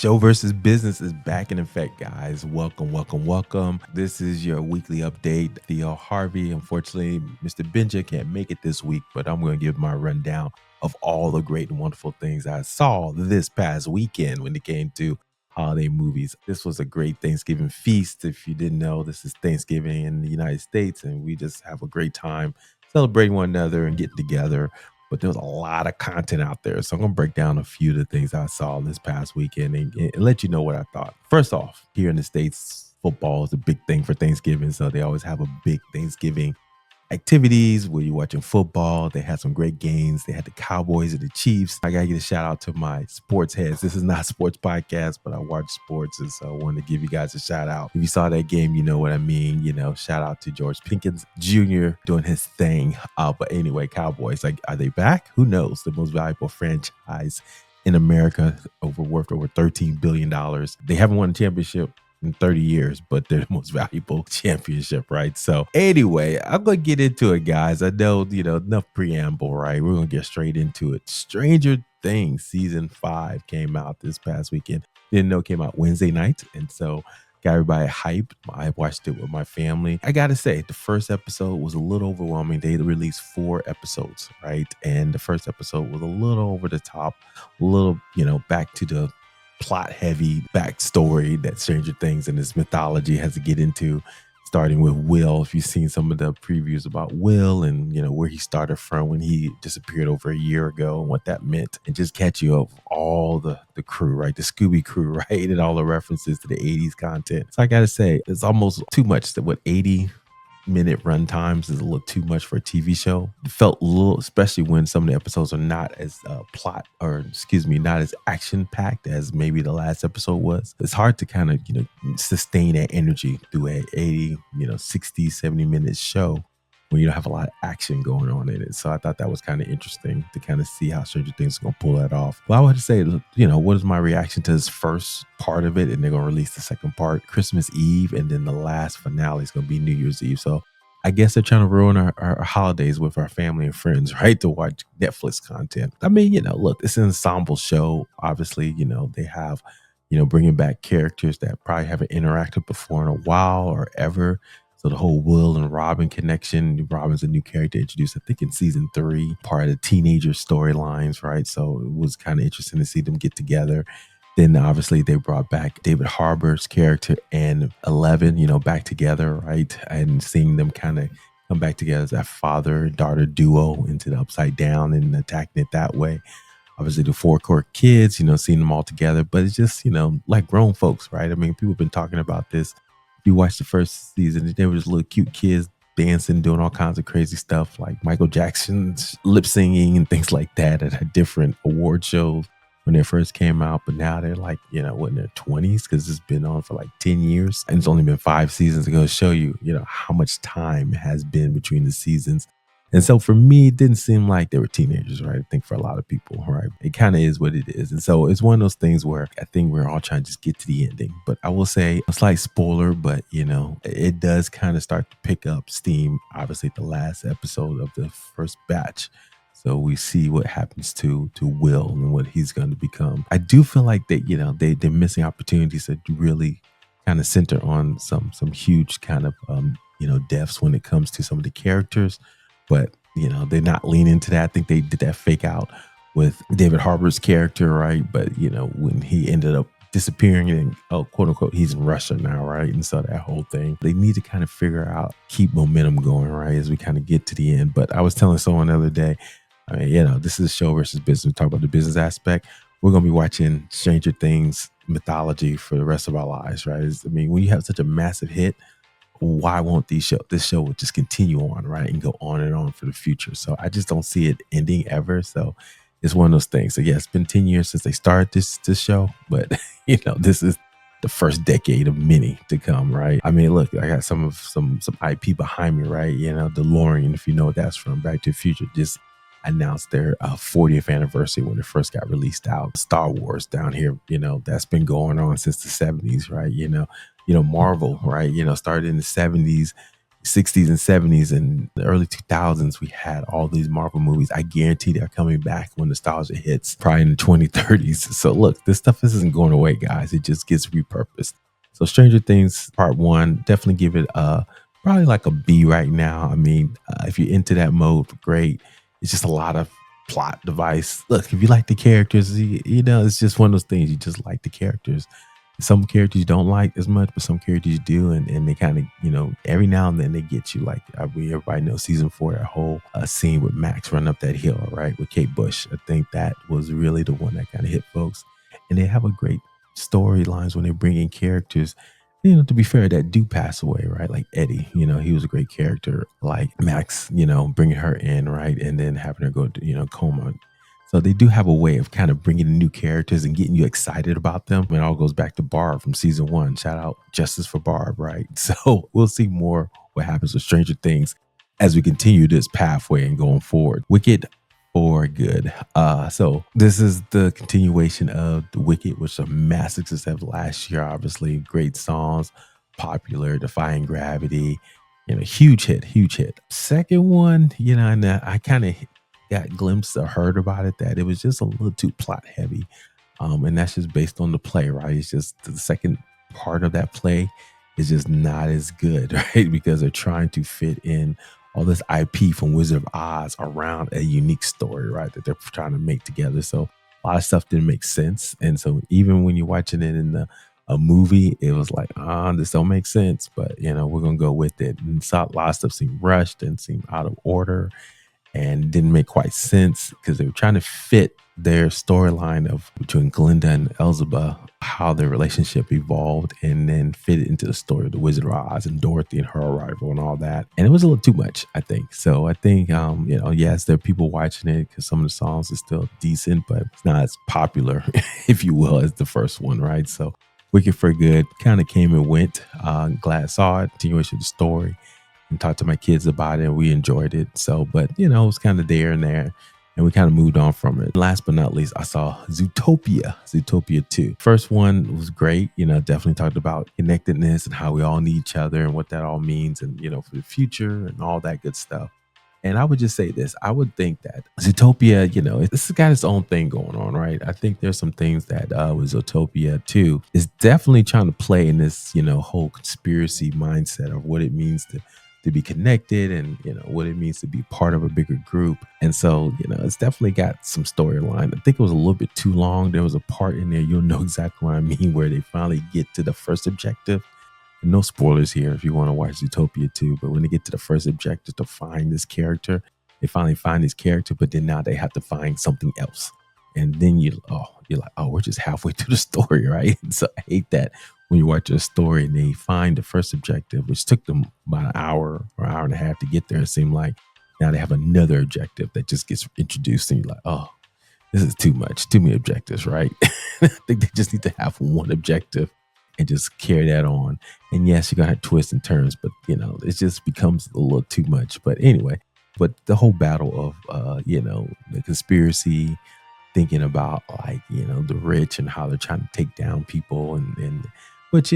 Show versus business is back in effect, guys. Welcome. This is your weekly update. Theo Harvey. Unfortunately, Mr. Benja can't make it this week, but I'm going to give my rundown of all the great and wonderful things I saw this past weekend when it came to holiday movies. This was a great Thanksgiving feast. If you didn't know, this is Thanksgiving in the United States, and we just have a great time celebrating one another and getting together. But there was a lot of content out there. So I'm going to break down a few of the things I saw this past weekend and let you know what I thought. First off, here in the States, football is a big thing for Thanksgiving. So they always have a big Thanksgiving activities where you're watching football. They had some great games. They had the Cowboys and the Chiefs. I gotta give a shout out to my sports heads. This is not a sports podcast, but I watch sports, and so I wanted to give you guys a shout out. If you saw that game, you know what I mean. Shout out to George Pickens Jr. doing his thing. But anyway, Cowboys, like, are they back? Who knows? The most valuable franchise in America, worth over $13 billion. They haven't won a championship in 30 years, but they're the most valuable championship, right? So anyway, I'm going to get into it, guys. I know, enough preamble, right? We're going to get straight into it. Stranger Things season 5 came out this past weekend. Didn't know it came out Wednesday night. And so got everybody hyped. I watched it with my family. I got to say, the first episode was a little overwhelming. They released 4 episodes, right? And the first episode was a little over the top, a little, back to the plot heavy backstory that Stranger Things and its mythology has to get into, starting with Will. If you've seen some of the previews about Will and where he started from when he disappeared over a year ago and what that meant, and just catch you up all the crew, right? The Scooby crew, right? And all the references to the 80s content. So I gotta say, it's almost too much. That what 80-minute run times is a little too much for a TV show. It felt a little, especially when some of the episodes are not as not as action packed as maybe the last episode was. It's hard to kind of, sustain that energy through a 80, 60, 70 minute show when you don't have a lot of action going on in it. So I thought that was kind of interesting to kind of see how Stranger Things is going to pull that off. But I would say, what is my reaction to this first part of it? And they're going to release the second part Christmas Eve, and then the last finale is going to be New Year's Eve. So I guess they're trying to ruin our holidays with our family and friends, right? To watch Netflix content. I mean, look, it's an ensemble show. Obviously, they have, bringing back characters that probably haven't interacted before in a while or ever. So the whole Will and Robin connection, Robin's a new character introduced, I think, in season 3, part of the teenager storylines, right? So it was kind of interesting to see them get together. Then obviously they brought back David Harbour's character and Eleven, back together, right? And seeing them kind of come back together as that father and daughter duo into the Upside Down and attacking it that way. Obviously the 4 core kids, seeing them all together, but it's just, like grown folks, right? I mean, people have been talking about this. You watch the first season, they were just little cute kids dancing, doing all kinds of crazy stuff like Michael Jackson's lip singing and things like that at different award shows when they first came out. But now they're like, in their 20s, because it's been on for like 10 years and it's only been 5 seasons to go show you, how much time has been between the seasons. And so for me, it didn't seem like they were teenagers, right? I think for a lot of people, right? It kind of is what it is. And so it's one of those things where I think we're all trying to just get to the ending. But I will say a slight spoiler, but it does kind of start to pick up steam, obviously, the last episode of the first batch. So we see what happens to Will and what he's going to become. I do feel like that, they're missing opportunities to really kind of center on some huge kind of, deaths when it comes to some of the characters. But, they're not leaning into that. I think they did that fake out with David Harbour's character, right? But, when he ended up disappearing and, quote unquote, he's in Russia now, right? And so that whole thing, they need to kind of figure out, keep momentum going, right? As we kind of get to the end. But I was telling someone the other day, I mean, this is show versus business. We talk about the business aspect. We're going to be watching Stranger Things mythology for the rest of our lives, right? When you have such a massive hit, why won't this show will just continue on, right? And go on and on for the future. So I just don't see it ending ever. So it's one of those things. So yeah, it's been 10 years since they started this show, but this is the first decade of many to come, right? I mean, look, I got some IP behind me, right? DeLorean, if you know what that's from, Back to the Future, just announced their 40th anniversary when it first got released out. Star Wars down here, that's been going on since the 70s, right? Marvel, right? Started in the 70s, 60s and 70s and the early 2000s, we had all these Marvel movies. I guarantee they're coming back when nostalgia hits, probably in the 2030s. So look, this stuff isn't going away, guys. It just gets repurposed. So Stranger Things Part 1, definitely give it probably like a B right now. I mean, if you're into that mode, great. It's just a lot of plot device. Look, if you like the characters, it's just one of those things. You just like the characters. Some characters you don't like as much, but some characters you do, and they kind of, every now and then they get you. Like everybody knows season 4, that whole scene with Max running up that hill, right, with Kate Bush. I think that was really the one that kind of hit folks, and they have a great storylines when they bring in characters. To be fair, that do pass away, right? Like Eddie, he was a great character. Like Max, bringing her in, right, and then having her go to, coma. So they do have a way of kind of bringing in new characters and getting you excited about them. It all goes back to Barb from season 1. Shout out Justice for Barb, right? So we'll see more what happens with Stranger Things as we continue this pathway and going forward. Wicked for good. So this is the continuation of The Wicked, which was a massive success last year. Obviously, great songs, popular, Defying Gravity. Huge hit. Second one, and I kind of got glimpsed or heard about it that it was just a little too plot heavy. And that's just based on the play, right? It's just the second part of that play is just not as good, right? Because they're trying to fit in all this IP from Wizard of Oz around a unique story, right? That they're trying to make together. So a lot of stuff didn't make sense. And so even when you're watching it in a movie, it was like, this don't make sense, but we're gonna go with it. And so a lot of stuff seemed rushed and seemed out of order and didn't make quite sense because they were trying to fit their storyline of between Glinda and Elzeba, how their relationship evolved, and then fit it into the story of the Wizard of Oz and Dorothy and her arrival and all that. And it was a little too much, I think. So I think, yes, there are people watching it because some of the songs are still decent, but it's not as popular, if you will, as the first one, right? So Wicked for Good kind of came and went. Glad I saw it, continuation of the story. And talked to my kids about it, and we enjoyed it. So, but it was kind of there and there, and we kind of moved on from it. Last but not least, I saw Zootopia 2. First one was great. Definitely talked about connectedness and how we all need each other and what that all means, and for the future and all that good stuff. And I would just say this: I would think that Zootopia, this has got its own thing going on, right? I think there's some things that with Zootopia 2 is definitely trying to play in this, whole conspiracy mindset of what it means to be connected and what it means to be part of a bigger group. And so it's definitely got some storyline. I think it was a little bit too long. There was a part in there, you'll know exactly what I mean, where they finally get to the first objective. And no spoilers here if you want to watch Zootopia 2, but when they get to the first objective to find this character, they finally find this character, but then now they have to find something else. And then you're like, we're just halfway through the story, right? So I hate that when you watch a story and they find the first objective, which took them about an hour or hour and a half to get there. It seemed like now they have another objective that just gets introduced, and you're like, this is too much, too many objectives, right? I think they just need to have one objective and just carry that on. And yes, you're gonna have twists and turns, but it just becomes a little too much. But anyway, the whole battle of the conspiracy, thinking about the rich and how they're trying to take down people, and which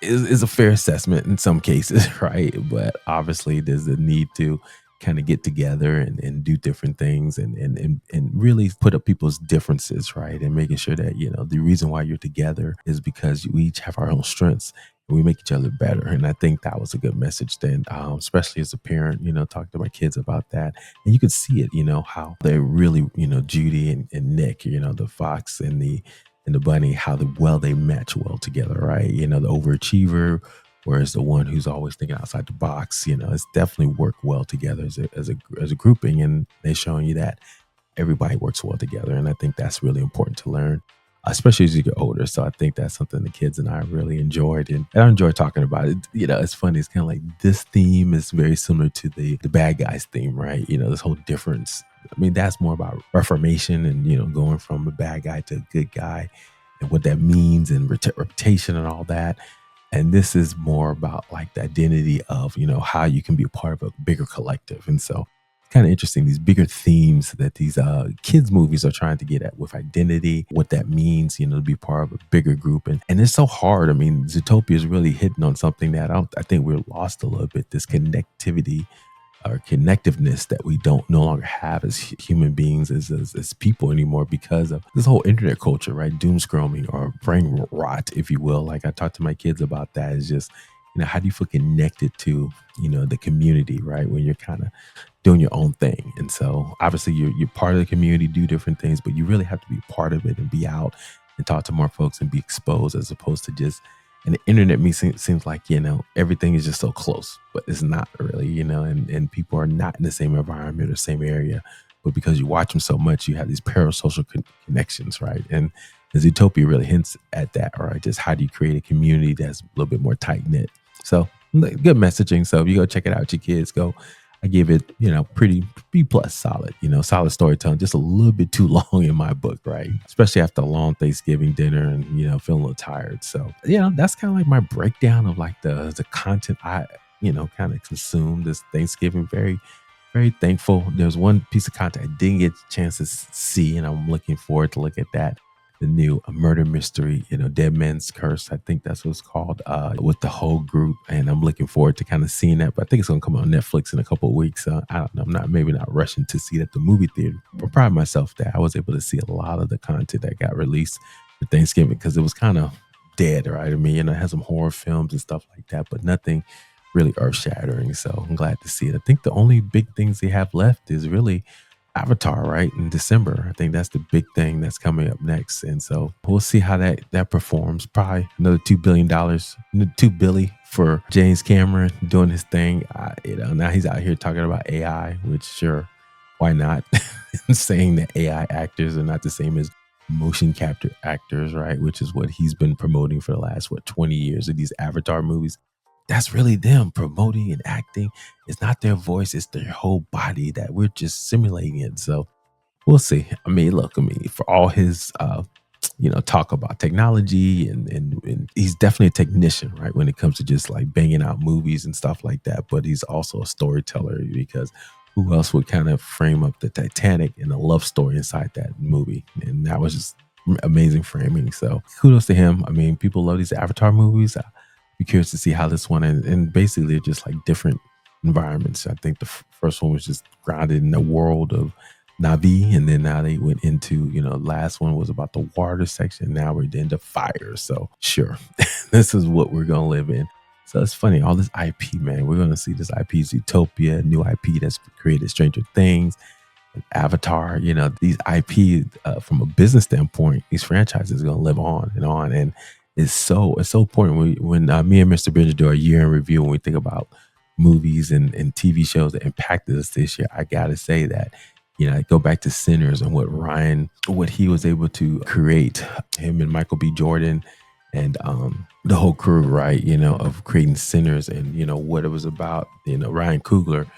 is a fair assessment in some cases, right? But obviously there's a need to kind of get together and do different things and really put up people's differences, right? And making sure that the reason why you're together is because we each have our own strengths and we make each other better. And I think that was a good message then, especially as a parent, talk to my kids about that. And you could see it, how they're really, Judy and Nick, the fox and the bunny, how well they match well together, right? The overachiever, whereas the one who's always thinking outside the box, it's definitely worked well together as a grouping. And they're showing you that everybody works well together. And I think that's really important to learn, especially as you get older. So I think that's something the kids and I really enjoyed. And I enjoy talking about it. It's funny. It's kind of like this theme is very similar to the bad guys theme, right? This whole difference. I mean, that's more about reformation and, going from a bad guy to a good guy and what that means and reputation and all that. And this is more about like the identity of, how you can be a part of a bigger collective. And so kind of interesting, these bigger themes that these kids movies are trying to get at with identity, what that means, to be part of a bigger group. And it's so hard. I mean, Zootopia is really hitting on something that I think we're lost a little bit, this connectivity or connectiveness that we don't no longer have as human beings, as people anymore, because of this whole internet culture, right? Doom scrolling or brain rot, if you will. Like I talk to my kids about that. Is just, how do you feel connected to, the community, right? When you're kind of doing your own thing. And so obviously you're part of the community, do different things, but you really have to be part of it and be out and talk to more folks and be exposed, as opposed to just, and the internet seems like, everything is just so close, but it's not really, and people are not in the same environment or same area. But because you watch them so much, you have these parasocial connections, right? And Zootopia really hints at that, right? Just how do you create a community that's a little bit more tight knit? So good messaging. So if you go check it out, your kids go. I give it, pretty B plus solid, solid storytelling, just a little bit too long in my book, right? Especially after a long Thanksgiving dinner and, feeling a little tired. So, that's kind of like my breakdown of like the content I, kind of consumed this Thanksgiving. Very, very thankful. There's one piece of content I didn't get a chance to see, and I'm looking forward to look at that. The new murder mystery, Dead Man's Curse. I think that's what it's called, with the whole group. And I'm looking forward to kind of seeing that. But I think it's going to come on Netflix in a couple of weeks. I don't know. Maybe not rushing to see it at the movie theater. But proud of myself that I was able to see a lot of the content that got released for Thanksgiving, because it was kind of dead, right? I mean, it has some horror films and stuff like that, but nothing really earth shattering. So I'm glad to see it. I think the only big things they have left is really Avatar, right, in December. I think that's the big thing that's coming up next, and so we'll see how that performs. Probably another $2 billion, $2 billion for James Cameron doing his thing. Now he's out here talking about AI, which sure, why not? Saying that AI actors are not the same as motion capture actors, right? Which is what he's been promoting for the last 20 years of these Avatar movies. That's really them promoting and acting. It's not their voice, it's their whole body that we're just simulating it. So we'll see. I mean, look, for all his talk about technology and he's definitely a technician, right? When it comes to just like banging out movies and stuff like that. But he's also a storyteller, because who else would kind of frame up the Titanic and a love story inside that movie? And that was just amazing framing. So kudos to him. I mean, people love these Avatar movies. Be curious to see how this one, and basically they're just like different environments. I think the first one was just grounded in the world of Navi, and then now they went into, last one was about the water section. Now we're into fire. So sure, this is what we're gonna live in. So it's funny, all this IP, man. We're gonna see this IP, Zootopia, new IP that's created Stranger Things, Avatar. These IP, from a business standpoint, these franchises are gonna live on and on. And it's so important when me and Mr. Benja do our year in review, when we think about movies and TV shows that impacted us this year. I gotta say that, I go back to Sinners and what he was able to create, him and Michael B. Jordan and the whole crew, right? Of creating Sinners, and what it was about. Ryan Coogler,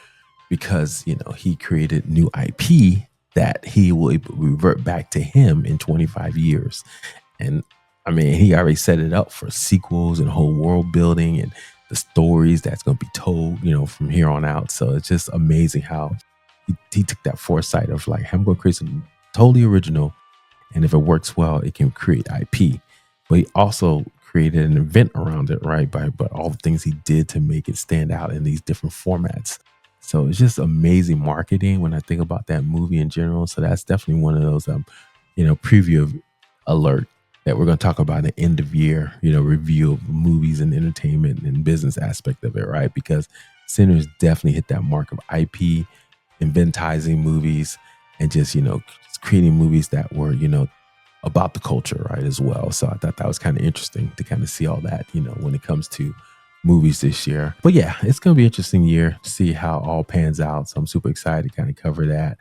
because he created new IP that he will revert back to him in 25 years. And I mean, he already set it up for sequels and whole world building and the stories that's going to be told, from here on out. So it's just amazing how he took that foresight of like, I'm going to create something totally original. And if it works well, it can create IP. But he also created an event around it, right? But all the things he did to make it stand out in these different formats. So it's just amazing marketing when I think about that movie in general. So that's definitely one of those, preview alert that we're going to talk about the end of year, review of movies and entertainment and business aspect of it, right? Because Sinners definitely hit that mark of IP, inventizing movies, and just, creating movies that were, about the culture, right, as well. So I thought that was kind of interesting to kind of see all that, when it comes to movies this year. But yeah, it's going to be an interesting year to see how all pans out. So I'm super excited to kind of cover that.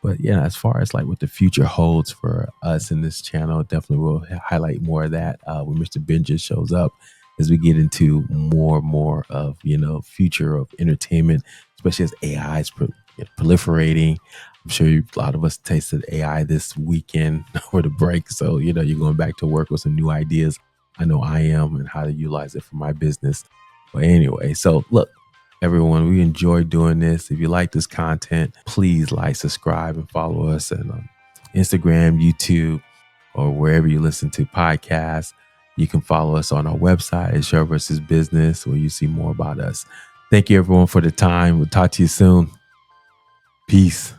But yeah, as far as like what the future holds for us in this channel, definitely will highlight more of that when Mr. Benja shows up, as we get into more and more of, future of entertainment, especially as AI is proliferating. I'm sure a lot of us tasted AI this weekend over the break. So, you're going back to work with some new ideas. I know I am, and how to utilize it for my business. But anyway, so look, Everyone, we enjoy doing this. If you like this content, please like, subscribe, and follow us on Instagram, YouTube, or wherever you listen to podcasts. You can follow us on our website at Share versus Business, where you see more about us. Thank you, everyone, for the time. We'll talk to you soon. Peace.